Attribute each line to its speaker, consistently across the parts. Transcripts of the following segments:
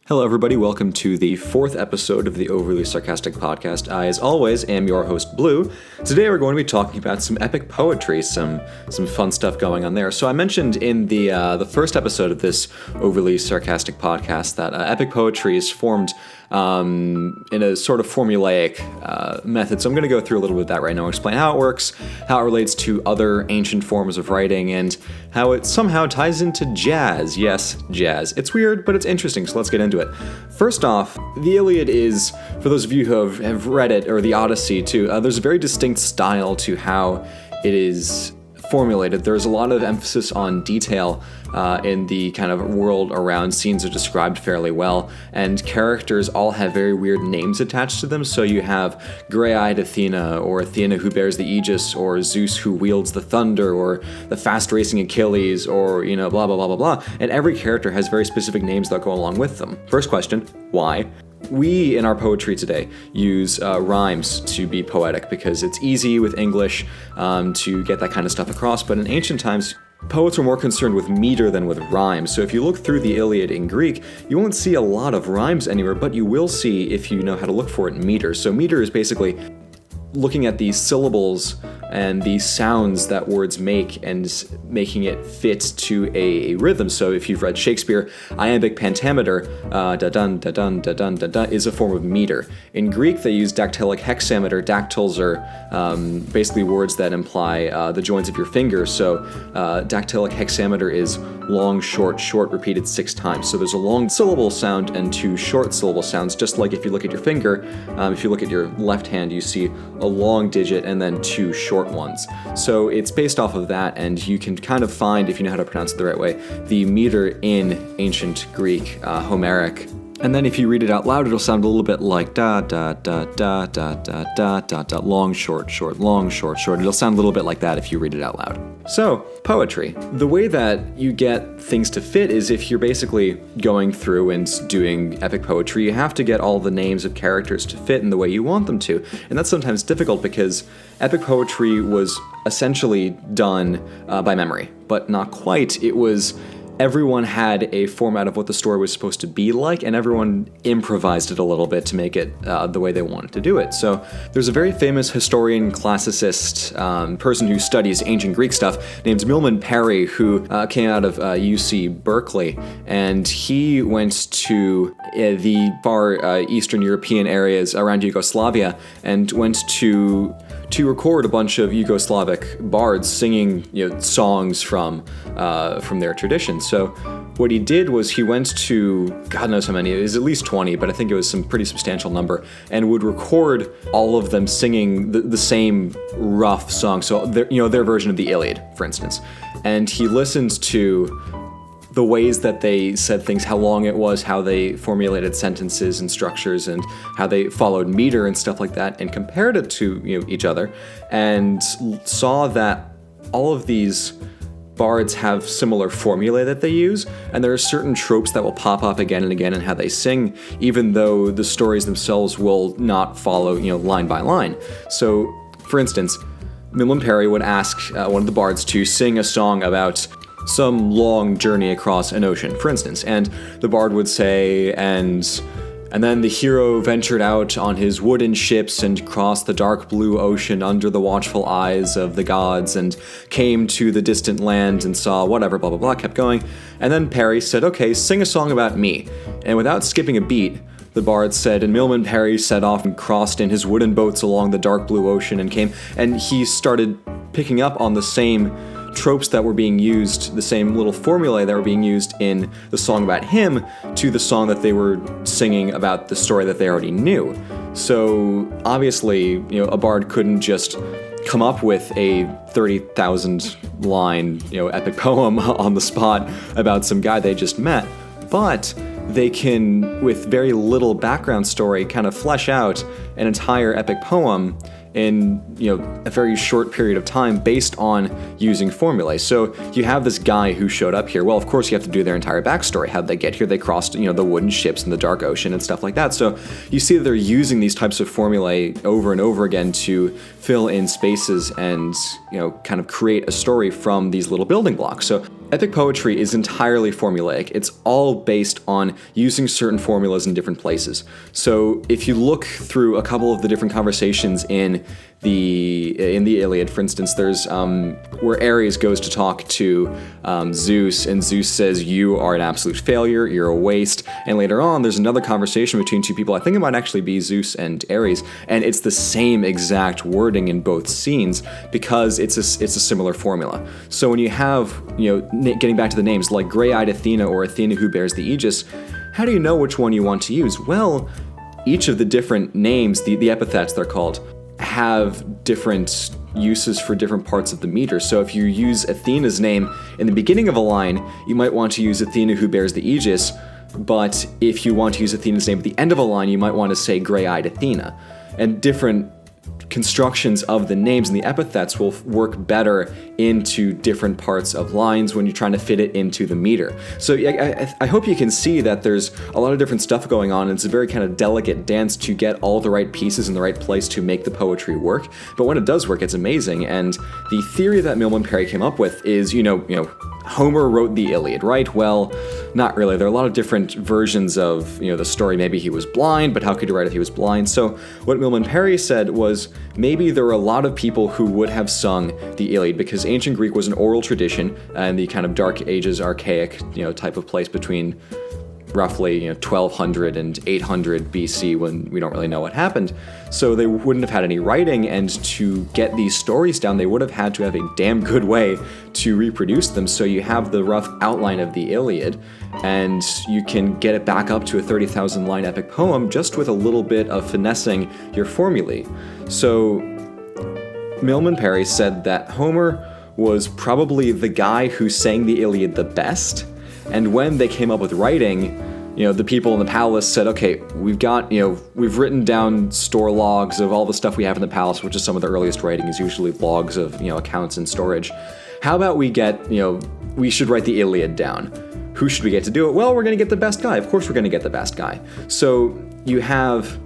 Speaker 1: Hello, everybody. Welcome to the fourth episode of the Overly Sarcastic podcast. I, as always, am your host, Blue. Today, we're going to be talking about some epic poetry, some fun stuff going on there. So I mentioned in the first episode of this Overly Sarcastic podcast that epic poetry is formed in a sort of formulaic method. So I'm going to go through a little bit of that right now, explain how it works, how it relates to other ancient forms of writing, and how it somehow ties into jazz. Yes, jazz. It's weird, but it's interesting, so let's get into it. First off, the Iliad is, for those of you who have read it, or the Odyssey too, there's a very distinct style to how it is formulated. There's a lot of emphasis on detail in the kind of world around. Scenes are described fairly well, and characters all have very weird names attached to them. So you have gray-eyed Athena, or Athena who bears the Aegis, or Zeus who wields the thunder, or the fast-racing Achilles, or, blah, blah, blah, blah, blah. And every character has very specific names that go along with them. First question, why? We, in our poetry today, use rhymes to be poetic because it's easy with English to get that kind of stuff across, but in ancient times, poets were more concerned with meter than with rhymes. So if you look through the Iliad in Greek, you won't see a lot of rhymes anywhere, but you will see, if you know how to look for it, meter. So meter is basically looking at the syllables and the sounds that words make and making it fit to a rhythm. So if you've read Shakespeare, iambic pentameter, da-dun, da-dun, da-dun, da-dun, is a form of meter. In Greek, they use dactylic hexameter. Dactyls are basically words that imply the joints of your fingers. So dactylic hexameter is long, short, short, repeated 6 times. So there's a long syllable sound and 2 short syllable sounds, just like if you look at your finger. If you look at your left hand, you see a long digit and then 2 short ones. So it's based off of that, and you can kind of find, if you know how to pronounce it the right way, the meter in ancient Greek, Homeric. And then if you read it out loud, it'll sound a little bit like da da da da da da da da da, long, short, short, long, short, short. It'll sound a little bit like that if you read it out loud. So, poetry. The way that you get things to fit is if you're basically going through and doing epic poetry, you have to get all the names of characters to fit in the way you want them to. And that's sometimes difficult because epic poetry was essentially done by memory, but not quite. It was everyone had a format of what the story was supposed to be like, and everyone improvised it a little bit to make it the way they wanted to do it. So there's a very famous historian, classicist, person who studies ancient Greek stuff named Milman Parry, who came out of UC Berkeley, and he went to the far Eastern European areas around Yugoslavia and went to record a bunch of Yugoslavic bards singing songs from their tradition. So what he did was he went to, God knows how many, it was at least 20, but I think it was some pretty substantial number, and would record all of them singing the same rough song. So their version of the Iliad, for instance. And he listened to the ways that they said things, how long it was, how they formulated sentences and structures, and how they followed meter and stuff like that, and compared it to each other, and saw that all of these bards have similar formulae that they use, and there are certain tropes that will pop up again and again in how they sing, even though the stories themselves will not follow line by line. So, for instance, Milman Parry would ask one of the bards to sing a song about some long journey across an ocean, for instance, and the bard would say, and then the hero ventured out on his wooden ships and crossed the dark blue ocean under the watchful eyes of the gods, and came to the distant land and saw whatever, blah, blah, blah, kept going. And then Parry said, okay, sing a song about me. And without skipping a beat, the bard said, and Milman Parry set off and crossed in his wooden boats along the dark blue ocean and came, and he started picking up on the same tropes that were being used, the same little formulae that were being used in the song about him to the song that they were singing about the story that they already knew. So obviously, a bard couldn't just come up with a 30,000 line, epic poem on the spot about some guy they just met, but they can, with very little background story, kind of flesh out an entire epic poem in a very short period of time based on using formulae. So you have this guy who showed up here. Well, of course you have to do their entire backstory. How did they get here? They crossed the wooden ships in the dark ocean and stuff like that. So you see that they're using these types of formulae over and over again to fill in spaces and kind of create a story from these little building blocks. So Epic poetry is entirely formulaic. It's all based on using certain formulas in different places. So if you look through a couple of the different conversations in the Iliad, for instance, there's where Ares goes to talk to Zeus, and Zeus says, "You are an absolute failure, you're a waste." And later on, there's another conversation between two people. I think it might actually be Zeus and Ares, and it's the same exact wording in both scenes because it's a similar formula. So when you have, getting back to the names, like Gray-Eyed Athena or Athena who bears the Aegis, how do you know which one you want to use? Well, each of the different names, the epithets they're called, have different uses for different parts of the meter. So if you use Athena's name in the beginning of a line, you might want to use Athena who bears the Aegis, but if you want to use Athena's name at the end of a line, you might want to say Gray-Eyed Athena. And different constructions of the names and the epithets will work better into different parts of lines when you're trying to fit it into the meter. So I hope you can see that there's a lot of different stuff going on. It's a very kind of delicate dance to get all the right pieces in the right place to make the poetry work. But when it does work, it's amazing. And the theory that Milman Parry came up with is, Homer wrote the Iliad, right? Well, not really. There are a lot of different versions of, the story. Maybe he was blind, but how could he write if he was blind? So what Milman Parry said was maybe there were a lot of people who would have sung the Iliad because ancient Greek was an oral tradition and the kind of Dark Ages, archaic, type of place between roughly 1200 and 800 BC when we don't really know what happened. So they wouldn't have had any writing, and to get these stories down, they would have had to have a damn good way to reproduce them. So you have the rough outline of the Iliad, and you can get it back up to a 30,000 line epic poem just with a little bit of finessing your formulae. So Milman Parry said that Homer was probably the guy who sang the Iliad the best. And when they came up with writing, the people in the palace said, okay, we've written down store logs of all the stuff we have in the palace, which is some of the earliest writing, is usually logs of, accounts and storage. How about we should write the Iliad down. Who should we get to do it? Well, we're going to get the best guy. Of course we're going to get the best guy. So you have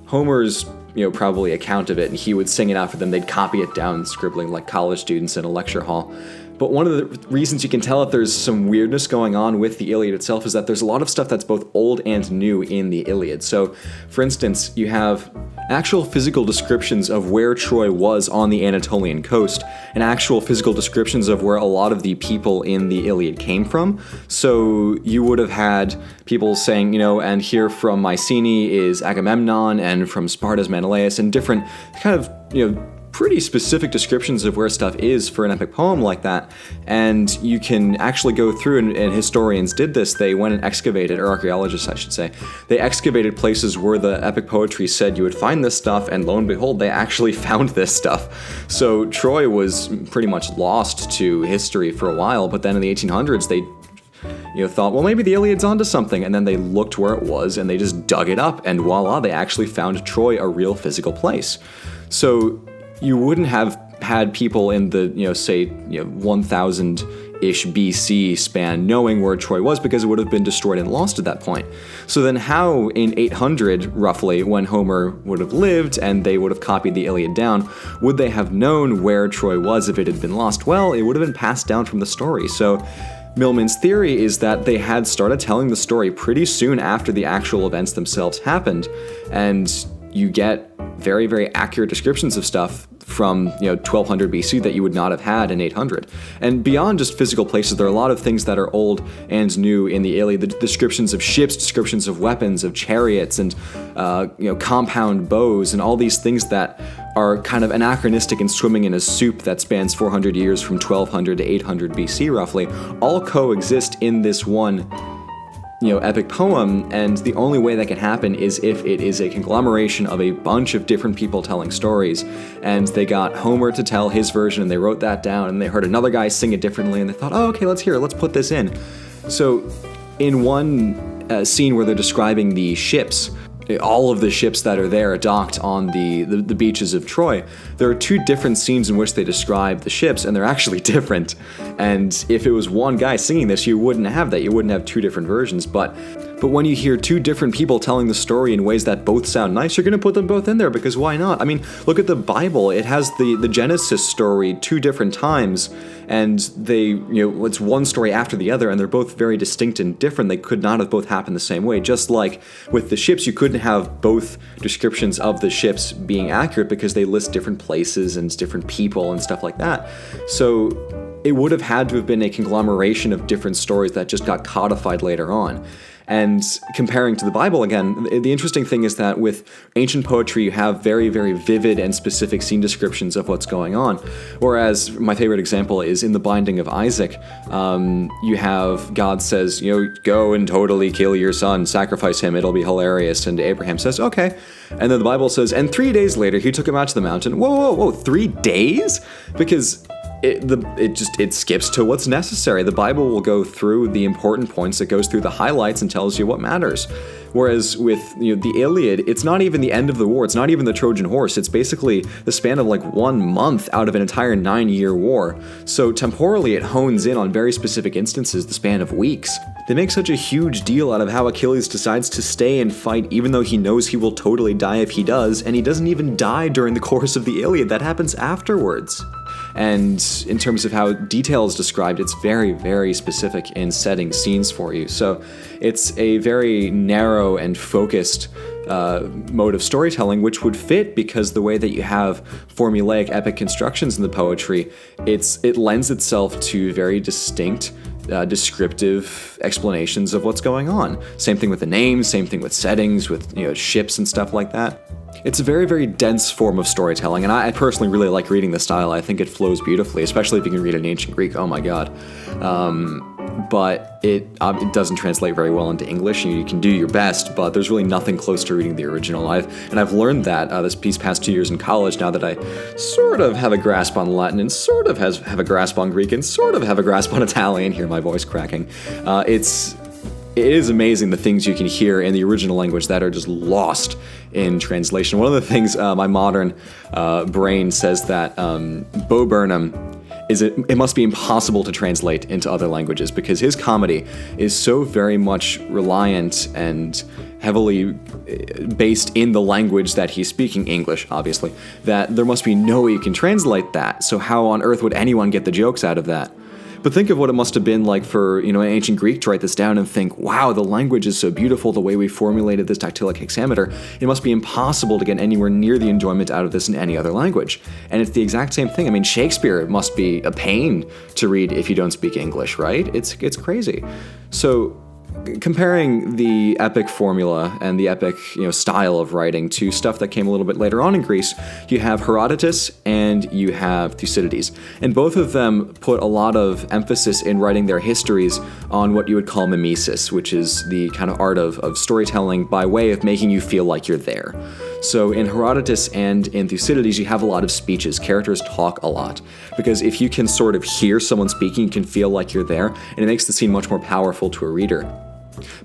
Speaker 1: Homer's, probably account of it, and he would sing it out for them. They'd copy it down, scribbling like college students in a lecture hall. But one of the reasons you can tell that there's some weirdness going on with the Iliad itself is that there's a lot of stuff that's both old and new in the Iliad. So, for instance, you have actual physical descriptions of where Troy was on the Anatolian coast, and actual physical descriptions of where a lot of the people in the Iliad came from. So you would have had people saying, and here from Mycenae is Agamemnon, and from Sparta's Menelaus, and different kind of, pretty specific descriptions of where stuff is for an epic poem like that. And you can actually go through, and historians did this, they went and excavated, or archaeologists I should say, they excavated places where the epic poetry said you would find this stuff, and lo and behold, they actually found this stuff. So Troy was pretty much lost to history for a while, but then in the 1800s they thought, well, maybe the Iliad's onto something, and then they looked where it was, and they just dug it up, and voila, they actually found Troy a real physical place. So you wouldn't have had people in the, 1000-ish BC span knowing where Troy was because it would have been destroyed and lost at that point. So then how in 800, roughly, when Homer would have lived and they would have copied the Iliad down, would they have known where Troy was if it had been lost? Well, it would have been passed down from the story. So Milman's theory is that they had started telling the story pretty soon after the actual events themselves happened, and you get very, very accurate descriptions of stuff from 1200 BC that you would not have had in 800. And beyond just physical places, there are a lot of things that are old and new in the Iliad. The descriptions of ships, descriptions of weapons, of chariots, and compound bows, and all these things that are kind of anachronistic and swimming in a soup that spans 400 years from 1200 to 800 BC roughly, all coexist in this one epic poem, and the only way that can happen is if it is a conglomeration of a bunch of different people telling stories, and they got Homer to tell his version, and they wrote that down, and they heard another guy sing it differently, and they thought, oh, okay, let's put this in. So in one scene where they're describing the ships, all of the ships that are there docked on the beaches of Troy, there are two different scenes in which they describe the ships, and they're actually different. And if it was one guy singing this, you wouldn't have that. You wouldn't have two different versions. But But when you hear two different people telling the story in ways that both sound nice, you're going to put them both in there, because why not? I mean, look at the Bible. It has the Genesis story two different times, and it's one story after the other, and they're both very distinct and different. They could not have both happened the same way. Just like with the ships, you couldn't have both descriptions of the ships being accurate because they list different places and different people and stuff like that. So it would have had to have been a conglomeration of different stories that just got codified later on. And comparing to the Bible again, the interesting thing is that with ancient poetry, you have very, very vivid and specific scene descriptions of what's going on. Whereas my favorite example is in the Binding of Isaac. You have God says, go and totally kill your son, sacrifice him, it'll be hilarious. And Abraham says, okay. And then the Bible says, and 3 days later, he took him out to the mountain. Whoa, 3 days? Because it skips to what's necessary. The Bible will go through the important points, it goes through the highlights and tells you what matters. Whereas with the Iliad, it's not even the end of the war, it's not even the Trojan horse, it's basically the span of like 1 month out of an entire 9-year war. So temporally it hones in on very specific instances, the span of weeks. They make such a huge deal out of how Achilles decides to stay and fight even though he knows he will totally die if he does, and he doesn't even die during the course of the Iliad, that happens afterwards. And in terms of how detail is described, it's very, very specific in setting scenes for you. So it's a very narrow and focused mode of storytelling, which would fit because the way that you have formulaic epic constructions in the poetry, it lends itself to very distinct descriptive explanations of what's going on. Same thing with the names, same thing with settings, with ships and stuff like that. It's a very, very dense form of storytelling, and I personally really like reading the style. I think it flows beautifully, especially if you can read in ancient Greek. Oh my god. But it doesn't translate very well into English. You can do your best, but there's really nothing close to reading the original. I've learned that these past 2 years in college, now that I sort of have a grasp on Latin and sort of have a grasp on Greek and sort of have a grasp on Italian. Hear my voice cracking. It is amazing the things you can hear in the original language that are just lost in translation. One of the things my modern brain says that Bo Burnham it must be impossible to translate into other languages because his comedy is so very much reliant and heavily based in the language that he's speaking, English, obviously, that there must be no way you can translate that. So how on earth would anyone get the jokes out of that? But think of what it must have been like for, an ancient Greek to write this down and think, wow, the language is so beautiful, the way we formulated this dactylic hexameter, it must be impossible to get anywhere near the enjoyment out of this in any other language. And it's the exact same thing. I mean, Shakespeare must be a pain to read if you don't speak English, right? It's crazy. So comparing the epic formula and the epic, style of writing to stuff that came a little bit later on in Greece, you have Herodotus and you have Thucydides. And both of them put a lot of emphasis in writing their histories on what you would call mimesis, which is the kind of art of storytelling by way of making you feel like you're there. So in Herodotus and in Thucydides, you have a lot of speeches. Characters talk a lot. Because if you can sort of hear someone speaking, you can feel like you're there, and it makes the scene much more powerful to a reader.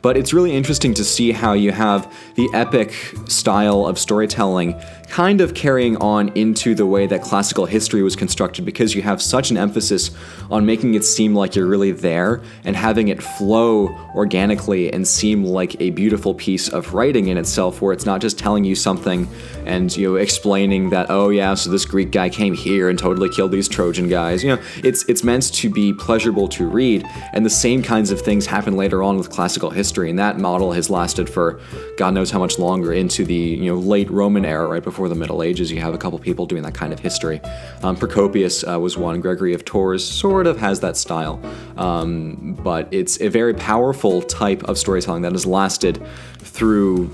Speaker 1: But it's really interesting to see how you have the epic style of storytelling kind of carrying on into the way that classical history was constructed, because you have such an emphasis on making it seem like you're really there and having it flow organically and seem like a beautiful piece of writing in itself, where it's not just telling you something and explaining that, oh yeah, so this Greek guy came here and totally killed these Trojan guys. It's meant to be pleasurable to read, and the same kinds of things happen later on with classical history, and that model has lasted for God knows how much longer into the late Roman era, right before the Middle Ages. You have a couple people doing that kind of history. Procopius was one. Gregory of Tours sort of has that style, but it's a very powerful type of storytelling that has lasted through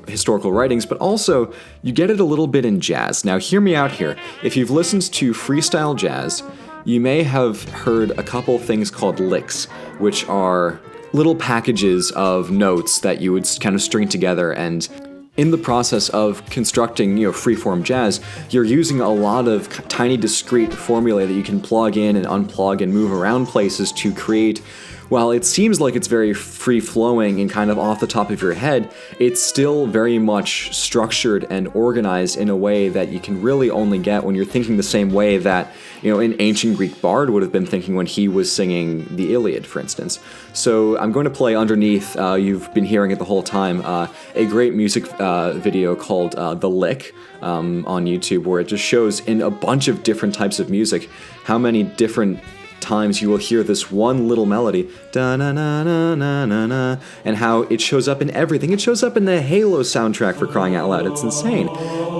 Speaker 1: historical writings, but also you get it a little bit in jazz. Now hear me out here. If you've listened to freestyle jazz, you may have heard a couple things called licks, which are little packages of notes that you would kind of string together, and in the process of constructing, freeform jazz, you're using a lot of tiny discrete formulae that you can plug in and unplug and move around places to create while it seems like it's very free-flowing and kind of off the top of your head, it's still very much structured and organized in a way that you can really only get when you're thinking the same way that, an ancient Greek bard would have been thinking when he was singing the Iliad, for instance. So I'm going to play underneath, you've been hearing it the whole time, a great music video called The Lick on YouTube, where it just shows in a bunch of different types of music how many different times you will hear this one little melody, da-na-na-na-na-na-na, and how it shows up in everything. It shows up in the Halo soundtrack, for crying out loud. It's insane.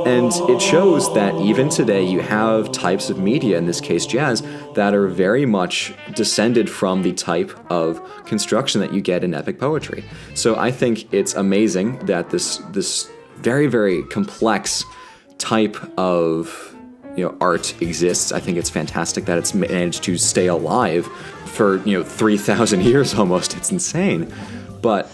Speaker 1: And it shows that even today you have types of media, in this case jazz, that are very much descended from the type of construction that you get in epic poetry. So I think it's amazing that this very, very complex type of art exists. I think it's fantastic that it's managed to stay alive for 3,000 years almost. It's insane. But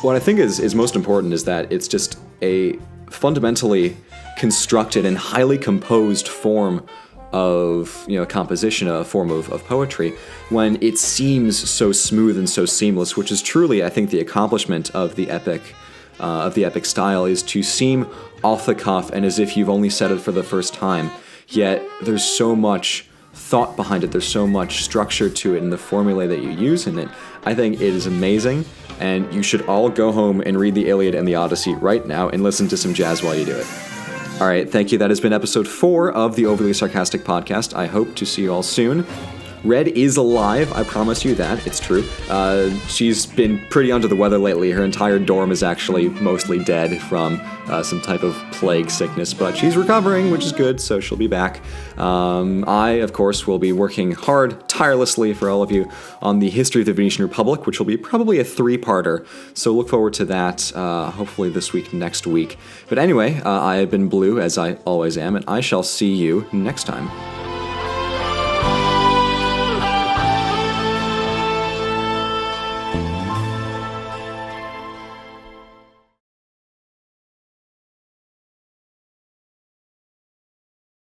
Speaker 1: what I think is most important is that it's just a fundamentally constructed and highly composed form of composition, a form of poetry, when it seems so smooth and so seamless, which is truly, I think, the accomplishment of the epic style, is to seem off the cuff and as if you've only said it for the first time. Yet there's so much thought behind it, there's so much structure to it in the formulae that you use in it. I think it is amazing, and you should all go home and read the Iliad and the Odyssey right now and listen to some jazz while you do it. All right, thank you. That has been episode 4 of the Overly Sarcastic podcast. I hope to see you all soon. Red is alive, I promise you that. It's true. She's been pretty under the weather lately. Her entire dorm is actually mostly dead from some type of plague sickness, but she's recovering, which is good, so she'll be back. I, of course, will be working hard, tirelessly for all of you on the history of the Venetian Republic, which will be probably a 3-parter, so look forward to that, hopefully this week, next week. But anyway, I have been Blue, as I always am, and I shall see you next time.